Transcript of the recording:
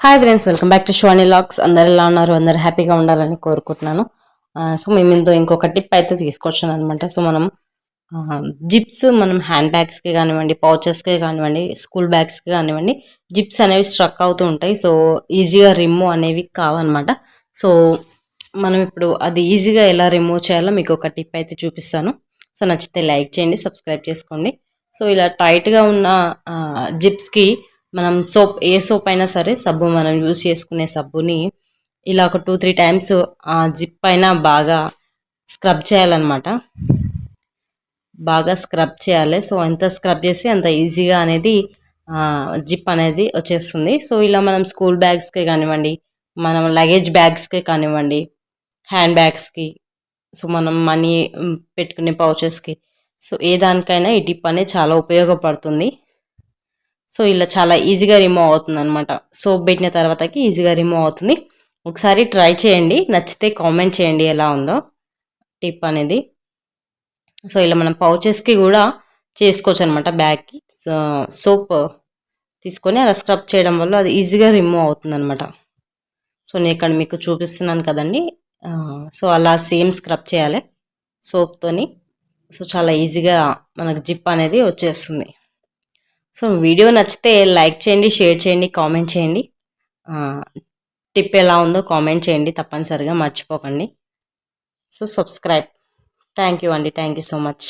Hi friends, welcome back to శ్వాని లాక్స్. అందరు ఎలా ఉన్నారు? అందరు హ్యాపీగా ఉండాలని కోరుకుంటున్నాను. సో మేము ఇందులో ఇంకొక టిప్ అయితే తీసుకొచ్చాను అనమాట. సో మనం జిప్స్ మనం హ్యాండ్ బ్యాగ్స్కి కానివ్వండి, పౌచెస్కి కానివ్వండి, స్కూల్ బ్యాగ్స్కి కానివ్వండి, జిప్స్ అనేవి స్ట్రక్ అవుతూ ఉంటాయి. సో ఈజీగా రిమూవ్ అనేవి కావన్నమాట. సో మనం ఇప్పుడు అది ఈజీగా ఎలా రిమూవ్ చేయాలో మీకు ఒక టిప్ అయితే చూపిస్తాను. సో నచ్చితే లైక్ చేయండి, సబ్స్క్రైబ్ చేసుకోండి. సో ఇలా టైట్గా ఉన్న జిప్స్కి మనం ఏ సోప్ అయినా సరే, సబ్బు మనం యూజ్ చేసుకునే సబ్బుని ఇలా ఒక 2-3 టైమ్స్ ఆ జిప్ పైన బాగా స్క్రబ్ చేయాలన్నమాట. బాగా స్క్రబ్ చేయాలి. సో ఎంత స్క్రబ్ చేసి అంత ఈజీగా అనేది జిప్ అనేది వచ్చేస్తుంది. సో ఇలా మనం స్కూల్ బ్యాగ్స్కి కానివ్వండి, మనం లగేజ్ బ్యాగ్స్కి కానివ్వండి, హ్యాండ్ బ్యాగ్స్కి, సో మనం మనీ పెట్టుకునే పౌచెస్కి, సో ఏ దానికైనా ఈ టిప్ అనేది చాలా ఉపయోగపడుతుంది. సో ఇలా చాలా ఈజీగా రిమూవ్ అవుతుంది అనమాట. సోప్ పెట్టిన తర్వాతకి ఈజీగా రిమూవ్ అవుతుంది. ఒకసారి ట్రై చేయండి, నచ్చితే కామెంట్ చేయండి ఎలా ఉందో టిప్ అనేది. సో ఇలా మనం పౌచెస్కి కూడా చేసుకోవచ్చు అనమాట. బ్యాగ్కి సోప్ తీసుకొని అలా స్క్రబ్ చేయడం వల్ల అది ఈజీగా రిమూవ్ అవుతుంది అనమాట. సో నేను ఇక్కడ మీకు చూపిస్తున్నాను కదండి. సో అలా సేమ్ స్క్రబ్ చేయాలి సోప్తోని. సో చాలా ఈజీగా మనకు జిప్ అనేది వచ్చేస్తుంది. సో వీడియో నచ్చితే లైక్ చేయండి, షేర్ చేయండి, కామెంట్ చేయండి. టిప్ ఎలా ఉందో కామెంట్ చేయండి, తప్పనిసరిగా మర్చిపోకండి. So subscribe. థ్యాంక్ యూ అండి, థ్యాంక్ యూ సో మచ్.